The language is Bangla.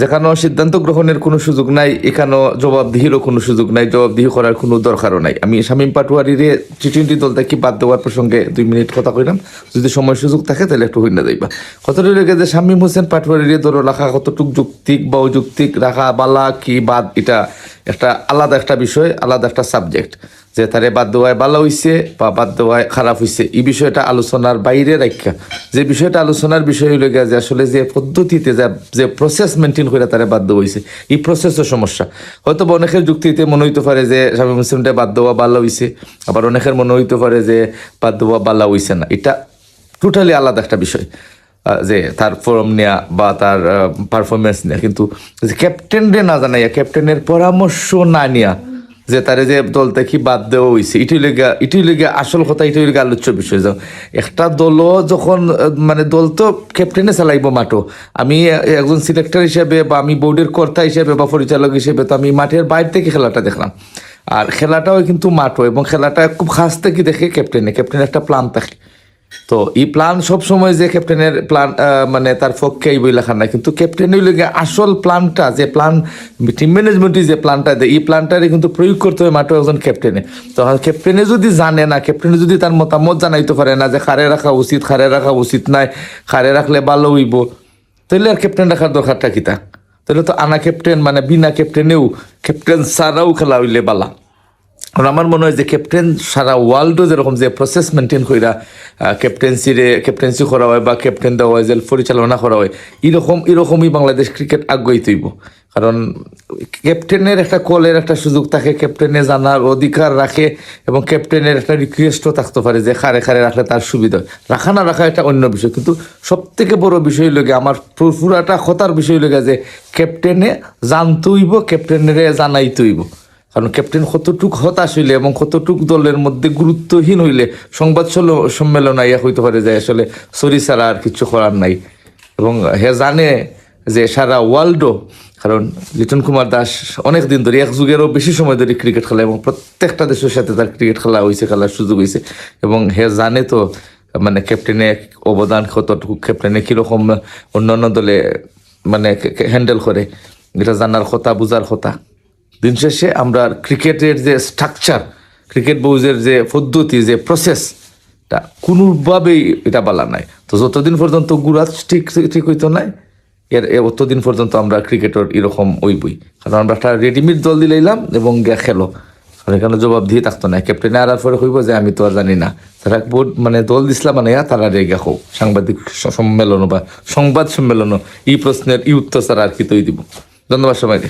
যেখানেও সিদ্ধান্ত গ্রহণের কোনো সুযোগ নাই, এখানেও জবাবদিহিরও কোনো সুযোগ নাই, জবাবদিহি করার কোনো দরকারও নাই। আমি শামীম পাটোয়ারির টি-20 দল থেকে বাদ দেওয়ার প্রসঙ্গে 2 মিনিট কথা কইলাম, যদি সময় সুযোগ থাকে তাহলে একটু হইনা যাইবা। কতটা লেগে যে শামীম হোসেন পাটোয়ারির দল রাখা কতটুক যৌক্তিক বা অযৌক্তিক রাখা বালা কি বাদ, এটা একটা আলাদা একটা বিষয়, আলাদা একটা সাবজেক্ট। যে তারে বাদ দেওয়ায় ভালো হইছে বা বাদ দেওয়ায় খারাপ হইছে, এই বিষয়টা আলোচনার বাইরে রাখা। যে বিষয়টা আলোচনার বিষয় হইল গিয়া যে আসলে যে পদ্ধতিতে যে প্রসেস মেনটেন করে তারে বাদ দেওয়া হয়েছে, এই প্রসেসের সমস্যা। হয়তো বা অনেকের যুক্তিতে মনে হইতে পারে যে শামীম হোসেনটা বাদ দেওয়া ভালো হইছে, আবার অনেকের মনে হইতে পারে যে বাদ দেওয়া ভালো হইছে না। এটা টোটালি আলাদা একটা বিষয়, যে তার ফর্ম নেওয়া বা তার পারফরমেন্স নেওয়া। কিন্তু ক্যাপ্টেনরে না জানাইয়া, ক্যাপ্টেনের পরামর্শ না নেওয়া, যে তারে যে দল থেকে বাদ দেওয়া হয়েছে, এটাই লেগে আসল কথা, এটাই লেগে আলোচ্য বিষয়। একটা দলও যখন মানে দল তো ক্যাপ্টেনে চালাইব মাঠও, আমি একজন সিলেক্টর হিসেবে বা আমি বোর্ডের কর্তা হিসেবে বা পরিচালক হিসেবে তো আমি মাঠের বাইরে থেকে খেলাটা দেখলাম, আর খেলাটাও কিন্তু মাঠও, এবং খেলাটা খুব খাস থেকে দেখে ক্যাপ্টেনের একটা প্ল্যান থাকে। তো এই প্ল্যান সবসময় যে ক্যাপ্টেনের প্ল্যান মানে তার পক্ষে এই বই লেখা নাই, কিন্তু ক্যাপ্টেনের লেগে আসল প্ল্যানটা, যে প্ল্যান টিম ম্যানেজমেন্টই যে প্ল্যানটা দেয়, এই প্ল্যানটারে কিন্তু প্রয়োগ করতে হবে মাঠে একজন ক্যাপ্টেনে। তো ক্যাপ্টেনে যদি জানে না, ক্যাপ্টেনে যদি তার মতামত জানাইতে পারে না যে খারে রাখা উচিত নাই, খারে রাখলে ভালো হইব, তাহলে আর ক্যাপ্টেন রাখার দরকারটা কিতা? তাহলে তো আনা ক্যাপ্টেন মানে বিনা ক্যাপ্টেনেও, ক্যাপ্টেন ছাড়াও খেলা হইলে বালা। কারণ আমার মনে হয় যে ক্যাপ্টেন সারা ওয়ার্ল্ডও যেরকম যে প্রসেস মেনটেন কইরা ক্যাপ্টেন্সি করা হয় বা ক্যাপ্টেন দেওয়া হয়, যে পরিচালনা করা হয়, এরকমই বাংলাদেশ ক্রিকেট আগ্রহী তৈব। কারণ ক্যাপ্টেনের একটা কলের একটা সুযোগ থাকে, ক্যাপ্টেনে জানার অধিকার রাখে, এবং ক্যাপ্টেনের একটা রিকোয়েস্টও থাকতে পারে যে খারে রাখলে তার সুবিধা হয়। রাখা না রাখা একটা অন্য বিষয়, কিন্তু সব থেকে বড় বিষয় লাগে আমার পুরাটা কথার বিষয় লাগে যে ক্যাপ্টেনে জানতেইব, ক্যাপ্টেনের জানাইতেইব। কারণ ক্যাপ্টেন কতটুক হতাশ হইলে এবং কতটুক দলের মধ্যে গুরুত্বহীন হইলে সংবাদ সম্মেলন আইয়া হইতে পারে যে আসলে সরি ছাড়া আর কিছু করার নাই। এবং হে জানে যে সারা ওয়ার্ল্ডও, কারণ লিটন কুমার দাস অনেক দিন ধরে, 1 যুগেরও বেশি সময় ধরে ক্রিকেট খেলা, এবং প্রত্যেকটা দেশের সাথে তার ক্রিকেট খেলা হয়েছে, খেলার সুযোগ হয়েছে, এবং হে জানে তো মানে ক্যাপ্টেনে অবদান কতটুকু, ক্যাপ্টেনে কীরকম অন্যান্য দলে মানে হ্যান্ডেল করে, এটা জানার কথা, বুঝার কথা। দিন শেষে আমরা ক্রিকেটের যে স্ট্রাকচার, ক্রিকেট বউজের যে পদ্ধতি, যে প্রসেসটা কোনোভাবেই এটা বলা নাই। তো যতদিন পর্যন্ত গুড়াত ঠিক হইতো নাই, অতদিন পর্যন্ত আমরা ক্রিকেটের এরকম ওইবই। কারণ আমরা একটা রেডিমেড দল দিলাম এবং খেলো, কারণ এখানে জবাব দিয়ে থাকতো না। ক্যাপ্টেনে আর পরে কইব যে আমি তো আর জানি না, তারা বোর্ড মানে দল দিছিলাম মানে তারা রেগে হোক সাংবাদিক সম্মেলন বা সংবাদ সম্মেলন, এই প্রশ্নের উত্তর ছাড়া আর কি তৈ দিব। ধন্যবাদ সবাইকে।